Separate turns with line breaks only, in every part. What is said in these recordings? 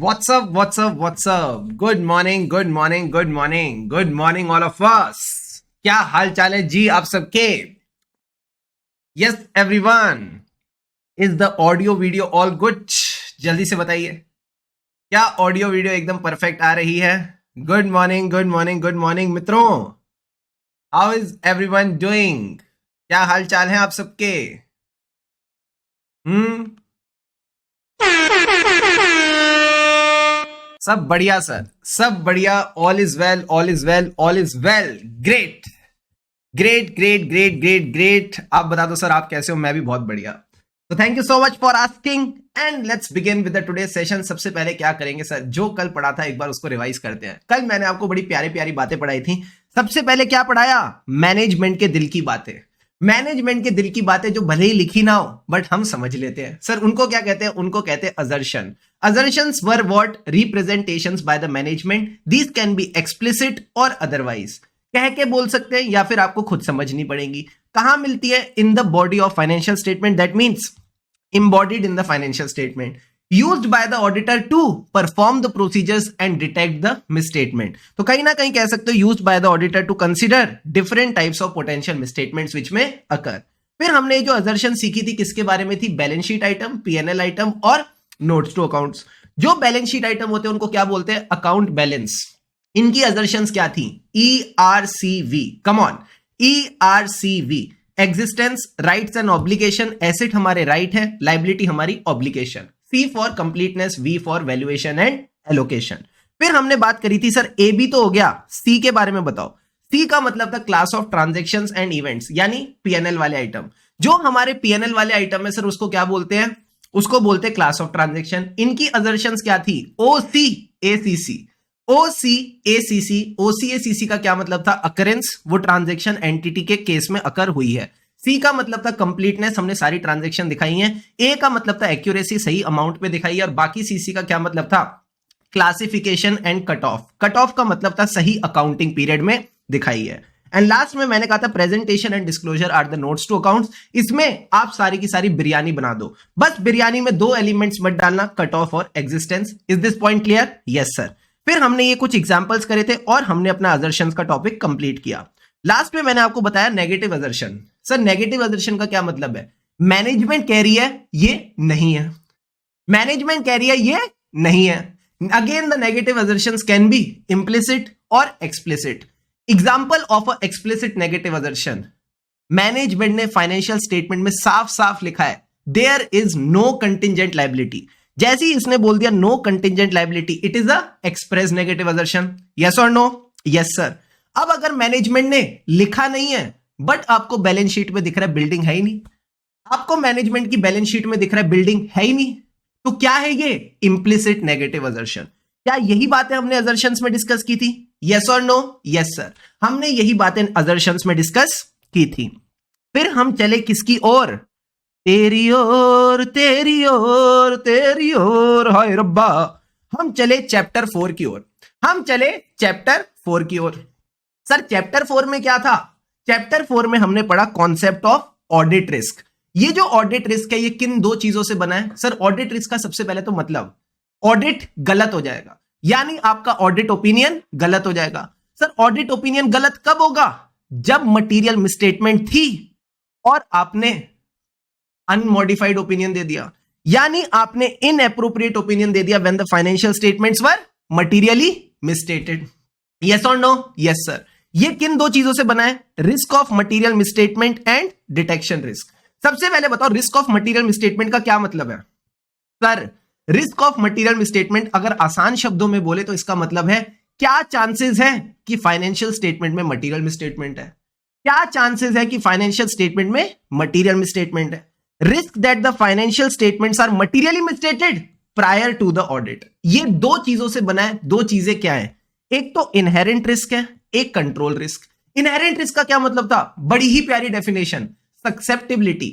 What's up? What's up? What's up? Good morning, good morning, good morning, good morning all of us. क्या हाल चाल है जी आप सबके? Yes everyone. Is the audio video all good? जल्दी से बताइए. क्या ऑडियो वीडियो एकदम परफेक्ट आ रही है? Good morning, good morning, good morning मित्रों. How is everyone doing? क्या हाल चाल है आप सबके? सब बढ़िया सर, सब बढ़िया. All is well, all is well, all is well. Great great great great great great. आप बता दो सर आप कैसे हो? मैं भी बहुत बढ़िया. तो thank you so much for asking and let's begin with the today session. सबसे पहले क्या करेंगे सर, जो कल पढ़ा था एक बार उसको रिवाइज करते हैं. कल मैंने आपको बड़ी प्यारी प्यारी बातें पढ़ाई थी. सबसे पहले क्या पढ़ाया? मैनेजमेंट के दिल की बातें. मैनेजमेंट के दिल की बातें जो भले ही लिखी ना हो बट हम समझ लेते हैं. सर उनको क्या कहते हैं? उनको कहते हैं assertion. Assertions were what? Representations by the management. These can be explicit or otherwise. कह के बोल सकते हैं या फिर आपको खुद समझनी पड़ेगी. कहां मिलती है? In the body of financial statement. That means embodied in the financial statement. Used by the auditor to perform the procedures and detect the misstatement. तो कहीं ना कहीं कह सकते हो used by the auditor to consider different types of potential misstatements which may occur. फिर हमने जो assertion सीखी थी किसके बारे में थी? Balance sheet item, P&L item और नोट्स टू अकाउंट्स. जो बैलेंस शीट आइटम होते हैं उनको क्या बोलते हैं? Account balance. इनकी असर्शंस क्या थी? ERCV. Come on. ERCV. Existence, rights and obligation. Asset हमारे राइट है, लाइबिलिटी हमारी obligation. C for completeness, V for valuation and allocation. फिर हमने बात करी थी सर AB तो हो गया, C के बारे में बताओ. C का मतलब था class of transactions and events, यानी P&L वाले आइटम. जो हमारे P&L वाले आइटम है सर उसको क्या बोलते हैं? उसको बोलते हैं क्लास ऑफ ट्रांजैक्शन. इनकी असर्शंस क्या थी? OCACC. OCACC. OCACC का क्या मतलब था? अकरेंस, वो ट्रांजैक्शन एंटिटी के केस में अकर हुई है. C का मतलब था कंप्लीटनेस, हमने सारी ट्रांजैक्शन दिखाई हैं. A का मतलब था एक्यूरेसी, सही अमाउंट पे दिखाई है. और बाकी CC का क्या मतलब था? Classification and cut off. Cut off का मतलब था सही अकाउंटिंग पीरियड में दिखाई है. एंड लास्ट में मैंने कहा था presentation and disclosure are the notes to accounts. इसमें आप सारी की सारी बिरयानी बना दो. बस बिरयानी में दो एलिमेंट्स मत डालना, कट ऑफ और existence. Is this point clear? Yes sir. फिर हमने ये कुछ एग्जांपल्स करे थे और हमने अपना असर्शंस का टॉपिक कंप्लीट किया. लास्ट में मैंने आपको बताया negative assertion. Sir negative assertion का क्या मतलब है? मैनेजमेंट कह रही है ये नहीं है, मैनेजमेंट कह रही है ये नहीं है. Again the negative assertions can be implicit और explicit. Example of a explicit negative assertion. Management ने फाइनेंशियल स्टेटमेंट में साफ साफ लिखा है there is no contingent liability. जैसे ही इसने बोल दिया no contingent liability, it is a express negative assertion. Yes और नो? Yes sir. अब अगर मैनेजमेंट ने लिखा नहीं है बट आपको बैलेंस शीट में दिख रहा है बिल्डिंग है ही नहीं, आपको मैनेजमेंट की बैलेंस शीट में दिख रहा है बिल्डिंग है ही नहीं, तो क्या है ये? Implicit negative assertion. क्या यही बातें हमने असर्शंस में डिस्कस की थी? यस और नो? Yes sir. हमने यही बातें असर्शंस में डिस्कस की थी. फिर हम चले किसकी ओर? तेरी ओर, तेरी ओर, तेरी ओर, हाय रब्बा. हम चले चैप्टर 4 की ओर. हम चले चैप्टर 4 की ओर. सर चैप्टर 4 में क्या था? चैप्टर 4 में हमने पढ़ा कॉन्सेप्ट ऑफ ऑडिट रिस्क. ये जो ऑडिट रिस्क है ये किन दो चीजों से बना है? सर ऑडिट रिस्क का सबसे पहले तो मतलब ऑडिट गलत हो जाएगा, यानी आपका ऑडिट ओपिनियन गलत हो जाएगा. सर ऑडिट ओपिनियन गलत कब होगा? जब मटेरियल मिसस्टेटमेंट थी और आपने अनमॉडिफाइड ओपिनियन दे दिया, यानी आपने इनएप्रोप्रिएट ओपिनियन दे दिया when the financial statements were materially मिसस्टेटेड. Yes और नो? Yes sir. ये किन दो चीजों से बना है? Risk of material misstatement and detection risk. सबसे पहले बताओ रिस्क ऑफ मटेरियल मिसस्टेटमेंट का क्या मतलब है? Sir risk of material misstatement अगर आसान शब्दों में बोले तो इसका मतलब है क्या चांसेस है कि फाइनेंशियल स्टेटमेंट में मटेरियल मिसस्टेटमेंट है. क्या चांसेस है कि फाइनेंशियल स्टेटमेंट में मटेरियल मिसस्टेटमेंट है. Risk that the financial statements are materially misstated prior to the audit. ये दो चीजों से बना है. दो चीजें क्या है? एक तो इनहेरेंट रिस्क है, एक कंट्रोल रिस्क. इनहेरेंट रिस्क का क्या मतलब था? बड़ी ही प्यारी definition, susceptibility.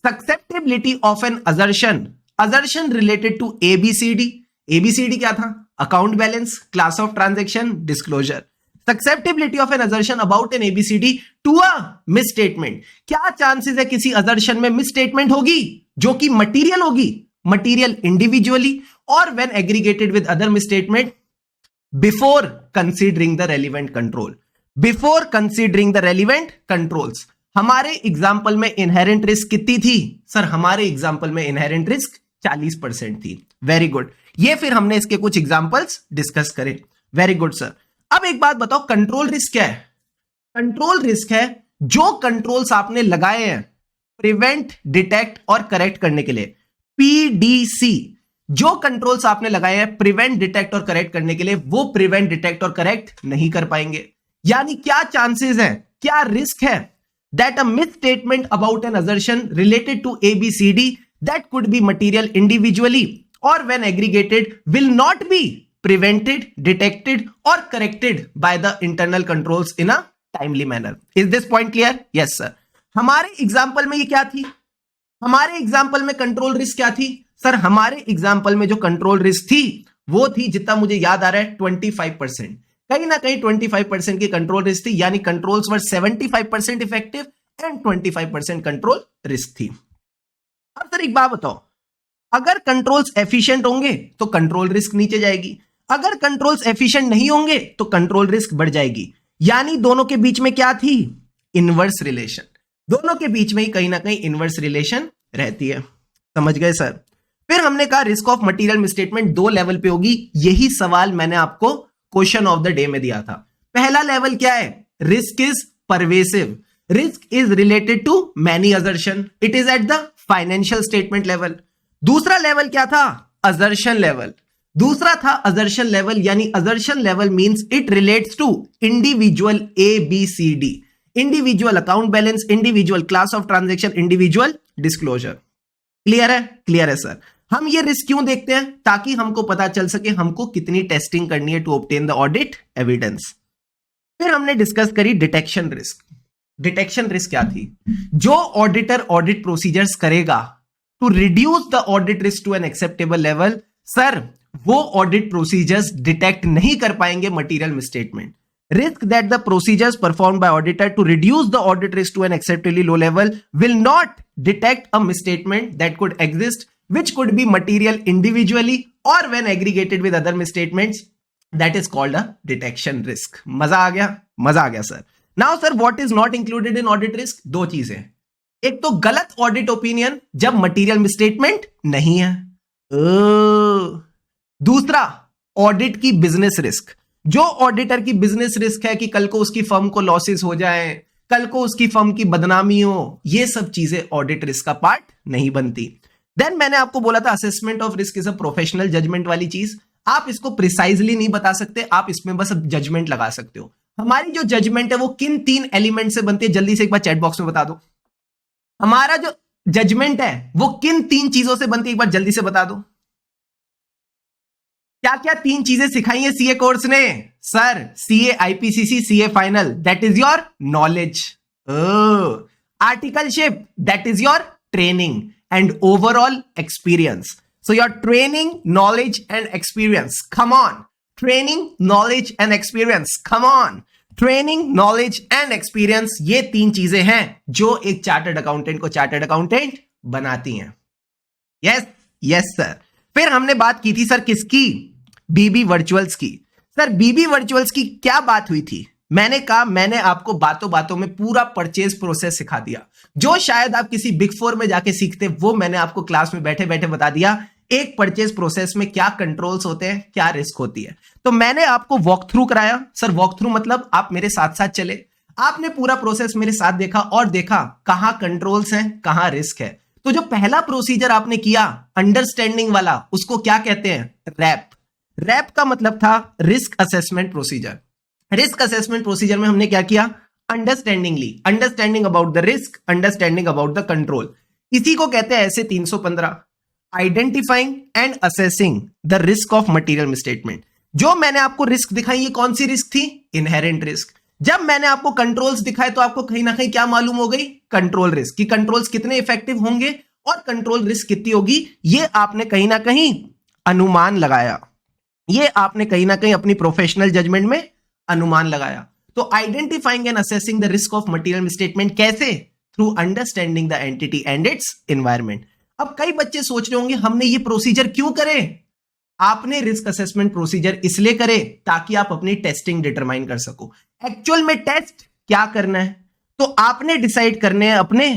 Susceptibility of an assertion. Assertion related to ABCD. ABCD क्या था? Account balance, class of transaction, disclosure. Susceptibility of an assertion about an ABCD to a misstatement. क्या चांसेस है किसी असर्शन में मिसस्टेटमेंट होगी जो कि मटेरियल होगी? material individually or when aggregated with other misstatement before considering the relevant control. Before considering the relevant controls. हमारे example में इनहेरेंट रिस्क कितनी थी सर? हमारे एग्जाम्पल में इनहेरेंट रिस्क 40% थी. Very good. ये फिर हमने इसके कुछ एग्जाम्पल्स डिस्कस करे. Very good sir. अब एक बात बताओ, कंट्रोल रिस्क क्या है? कंट्रोल रिस्क है जो कंट्रोल्स आपने लगाए हैं प्रिवेंट, डिटेक्ट और करेक्ट करने के लिए. पीडीसी, जो कंट्रोल्स आपने लगाए हैं प्रिवेंट, डिटेक्ट और करेक्ट करने के लिए, वो प्रिवेंट, डिटेक्ट और करेक्ट नहीं कर पाएंगे. यानी क्या चांसेस है, क्या रिस्क है that a misstatement about an assertion related to ABCD that could be material individually or when aggregated will not be prevented, detected or corrected by the internal controls in a timely manner. Is this point clear? Yes sir. हमारे example में ये क्या थी? हमारे example में control risk क्या थी sir? हमारे एग्जाम्पल में जो कंट्रोल रिस्क थी वो थी, जितना मुझे याद आ रहा है, 25%. कहीं ना कहीं 25% की कंट्रोल रिस्क थी. यानी controls were 75% effective and 25% control risk थी. अब सर एक बात बताओ, अगर कंट्रोल्स एफिशिएंट होंगे तो कंट्रोल रिस्क नीचे जाएगी, अगर कंट्रोल्स एफिशिएंट नहीं होंगे तो कंट्रोल रिस्क बढ़ जाएगी. यानी दोनों के बीच में क्या थी? Inverse relation. दोनों के बीच में ही कहीं ना कहीं इनवर्स रिलेशन रहती है. समझ गए सर? फिर हमने कहा risk of material misstatement 2 level पे होगी. यही सवाल मैंने आपको क्वेश्चन ऑफ द डे में दिया था. पहला लेवल क्या है? Risk is pervasive. Risk is related to many assertion. It is at the financial statement level. दूसरा लेवल क्या था? Assertion level. दूसरा था असर्शन लेवल. यानी assertion level means it relates to individual ABCD, individual account balance, individual class of transaction, individual disclosure. Clear है? Clear है sir. हम ये रिस्क क्यों देखते हैं? ताकि हमको पता चल सके हमको कितनी टेस्टिंग करनी है to obtain the audit evidence. फिर हमने डिस्कस करी डिटेक्शन रिस्क. डिटेक्शन रिस्क क्या थी? जो ऑडिटर ऑडिट प्रोसीजर्स करेगा to reduce the audit risk to an acceptable level, sir वो ऑडिट प्रोसीजर्स डिटेक्ट नहीं कर पाएंगे material misstatement. Risk that the procedures performed by auditor to reduce the audit risk to an acceptably low level will not detect a misstatement that could exist, which could be material individually or when aggregated with other misstatements. That is called a detection risk. मजा आ गया? मजा आ गया sir. Now sir, what is not included in audit risk? 2 चीजें. एक तो गलत audit opinion जब material misstatement नहीं है. दूसरा ऑडिट की बिजनेस रिस्क. जो ऑडिटर की बिजनेस रिस्क है कि कल को उसकी फर्म को लॉसेस हो जाए, कल को उसकी फर्म की बदनामी हो, ये सब चीजें ऑडिट रिस्क का पार्ट नहीं बनती. देन मैंने आपको बोला था assessment of risk is a professional judgement वाली चीज. आप इसको प्रिसाइजली नहीं बता सकते, आप इसमें बस जजमेंट लगा सकते हो. हमारी जो जजमेंट है वो किन 3 एलिमेंट से बनती है? जल्दी से एक बार चैट बॉक्स में बता दो. हमारा जो जजमेंट है वो किन 3 चीजों से बनती है? एक बार जल्दी से बता दो. क्या क्या 3 चीजें सिखाई है सीए कोर्स ने? Sir CA IPCC, CA final, that is your knowledge. Articleship, that is your training and overall experience. So your training, knowledge and experience. Come on. Training, knowledge and experience. Come on. Training, knowledge and experience, ये 3 चीजें हैं जो एक chartered accountant को chartered accountant बनाती हैं. Yes yes sir. फिर हमने बात की थी सर किसकी? बीबी वर्चुअल्स की. सर बीबी वर्चुअल्स की क्या बात हुई थी? मैंने कहा मैंने आपको बातों बातों में पूरा परचेज प्रोसेस सिखा दिया. जो शायद आप किसी बिग 4 में जाके सीखते, वो मैंने आपको क्लास में बैठे बैठे बता दिया. एक परचेज प्रोसेस में क्या कंट्रोल्स होते हैं, क्या रिस्क होती है. तो मैंने आपको वॉक थ्रू कराया. सर वॉक थ्रू मतलब आप मेरे साथ साथ चले, आपने पूरा प्रोसेस मेरे साथ देखा और देखा कहां कंट्रोल्स हैं, कहां रिस्क है. तो जो पहला प्रोसीजर आपने किया अंडरस्टैंडिंग वाला, उसको क्या कहते हैं? रैप. रैप का मतलब था risk assessment procedure. Risk assessment procedure में हमने क्या किया? Understanding about the risk, understanding about the control. इसी को कहते हैं ऐसे 315. Identifying and assessing the risk of material misstatement. जो मैंने आपको रिस्क दिखाई, ये कौन सी रिस्क थी? Inherent risk. जब मैंने आपको कंट्रोल्स दिखाए तो आपको कहीं ना कहीं क्या मालूम हो गई? Control risk. कि कंट्रोल्स कितने इफेक्टिव होंगे और कंट्रोल रिस्क कितनी होगी, ये आपने कहीं ना कहीं अनुमान लगाया. ये आपने कहीं ना कहीं अपनी प्रोफेशनल जजमेंट में अनुमान लगाया. तो identifying and assessing the risk of material misstatement कैसे? Through understanding the entity and its environment. अब कई बच्चे सोच रहे होंगे हमने ये प्रोसीजर क्यों करे? आपने रिस्क असेसमेंट प्रोसीजर इसलिए करे ताकि आप अपनी टेस्टिंग डिटरमाइन कर सको। एक्चुअल में टेस्ट क्या करना है, तो आपने डिसाइड करने हैं अपने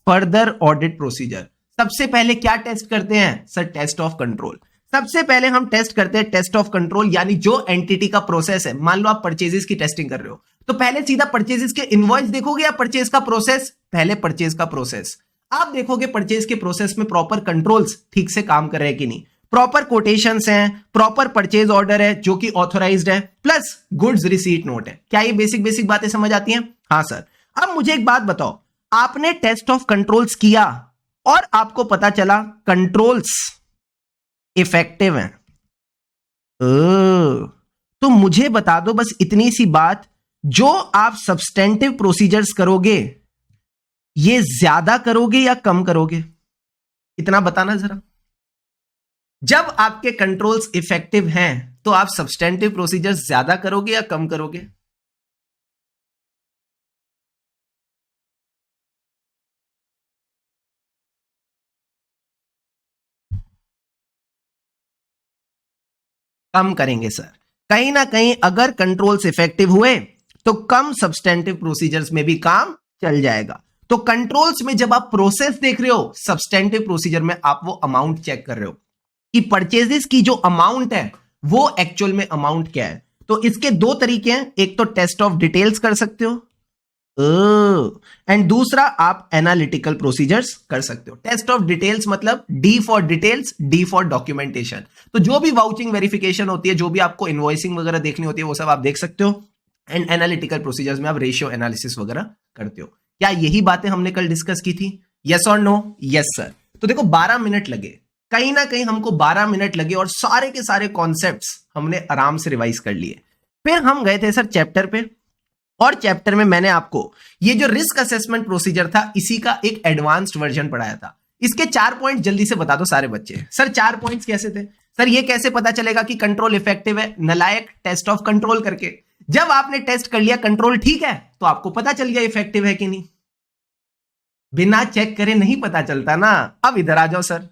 फर्दर ऑडिट प्रोसीजर। सबसे पहले क्या टेस्ट करते हैं सर? Test of control. सबसे पहले हम टेस्ट करते हैं टेस्ट ऑफ कंट्रोल, यानी जो एंटिटी का प्रोसेस है। मान लो आप परचेजेस की टेस्टिंग कर रहे हो, तो पहले सीधा परचेजेस के इनवॉइस देखोगे या परचेज का प्रोसेस? पहले परचेज का प्रोसेस। आप देखोगे परचेज के प्रोसेस में प्रॉपर कंट्रोल्स ठीक से काम कर रहे हैं कि नहीं, प्रॉपर कोटेशंस हैं, प्रॉपर परचेज ऑर्डर है जो कि ऑथोराइज्ड है, प्लस गुड्स रिसीट नोट है। क्या ये बेसिक बेसिक बातें समझ आती हैं? हाँ सर। अब मुझे एक बात बताओ, आपने टेस्ट ऑफ कंट्रोल्स किया और आपको पता चला कंट्रोल्स इफेक्टिव हैं, तो मुझे बता दो बस इतनी सी बात, जो आप सब्सटेंटिव प्रोसीजर्स करोगे ये ज्यादा करोगे या कम करोगे? इतना बताना जरा। जब आपके कंट्रोल्स इफेक्टिव हैं तो आप सब्सटेंटिव प्रोसीजर्स ज्यादा करोगे या कम करोगे? कम करेंगे सर। कहीं ना कहीं अगर कंट्रोल्स इफेक्टिव हुए तो कम सब्सटेंटिव प्रोसीजर्स में भी काम चल जाएगा। तो कंट्रोल्स में जब आप प्रोसेस देख रहे हो, सब्सटेंटिव प्रोसीजर में आप वो अमाउंट चेक कर रहे हो कि परचेजेस की जो अमाउंट है वो एक्चुअल में अमाउंट क्या है। तो इसके दो तरीके हैं, एक तो टेस्ट ऑफ डिटेल्स कर सकते हो एंड दूसरा आप एनालिटिकल प्रोसीजर्स कर सकते हो। टेस्ट ऑफ डिटेल्स मतलब D for details, D for documentation. तो जो भी वाउचिंग वेरिफिकेशन होती है, जो भी आपको इनवॉइसिंग वगैरह देखनी होती है, वो सब आप देख सकते हो। एंड एनालिटिकल प्रोसीजर्स में आप रेशियो एनालिसिस वगैरह करते हो। क्या यही बातें हमने कल डिस्कस की थी? यस और नो? Yes sir. तो देखो 12 मिनट लगे, कहीं ना कहीं हमको 12 मिनट लगे और सारे के सारे कॉन्सेप्ट्स हमने आराम से रिवाइज कर लिए। फिर हम गए थे सर चैप्टर पे, और चैप्टर में मैंने आपको ये जो रिस्क असेसमेंट प्रोसीजर था इसी का एक एडवांस्ड वर्जन पढ़ाया था। इसके 4 पॉइंट जल्दी से बता दो सारे बच्चे। सर 4 पॉइंट्स कैसे थे? सर ये कैसे पता चलेगा कि कंट्रोल इफेक्टिव है? नलायक टेस्ट ऑफ कंट्रोल करके। जब आपने टेस्ट कर लिया कंट्रोल ठीक है तो आपको पता चल गया इफेक्टिव है कि नहीं। बिना चेक करे नहीं पता चलता ना। अब इधर आ जाओ सर,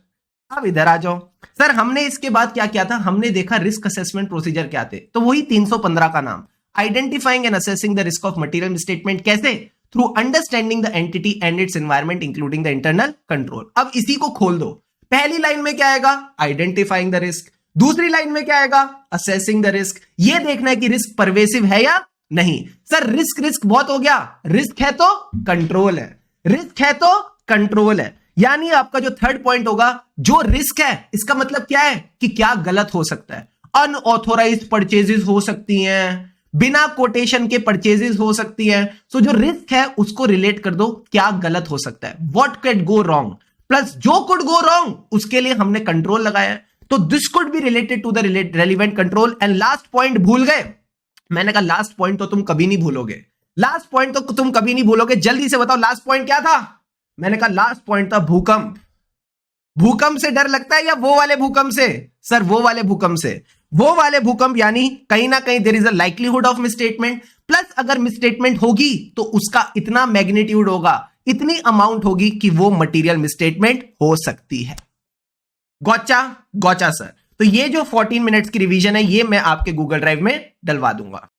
अब इधर आ जाओ सर। हमने इसके बाद क्या किया था? हमने देखा रिस्क असेसमेंट प्रोसीजर क्या थे, तो वही 315 का नाम, identifying and assessing the risk of material misstatement. कैसे? Through understanding the entity and its environment including the internal control. अब इसी को खोल दो। पहली लाइन में क्या आएगा? Identifying the risk. दूसरी लाइन में क्या आएगा? Assessing the risk. ये देखना है कि रिस्क परवेसिव है या नहीं। सर रिस्क रिस्क बहुत हो गया, रिस्क है तो कंट्रोल है, रिस्क है तो कंट्रोल है। यानी आपका जो थर्ड पॉइंट होगा, जो रिस्क है इसका मतलब क्या है कि क्या गलत हो सकता है। अनऑथोराइज्ड परचेजेस हो सकती हैं, बिना कोटेशन के परचेजेस हो सकती है। सो जो रिस्क है उसको रिलेट कर दो, क्या गलत हो सकता है, what can go wrong, plus जो कुड गो रॉन्ग उसके लिए हमने कंट्रोल लगाया है, तो this could be related to the relevant control. And last point भूल गए? मैंने कहा लास्ट पॉइंट तो तुम कभी नहीं भूलोगे, लास्ट पॉइंट तो तुम कभी नहीं भूलोगे। जल्दी से बताओ लास्ट पॉइंट क्या था? मैंने कहा लास्ट पॉइंट था भूकंप। भूकंप से डर लगता है या वो वाले भूकंप से? सर वो वाले भूकंप से। वो वाले भूकंप यानी कहीं ना कहीं there is a likelihood of misstatement, plus अगर मिसस्टेटमेंट होगी तो उसका इतना मैग्नीट्यूड होगा, इतनी अमाउंट होगी कि वो मटेरियल मिसस्टेटमेंट हो सकती है। गौचा गौचा सर। तो ये जो 14 मिनट्स की रिवीजन है ये मैं आपके गूगल ड्राइव में डलवा दूंगा।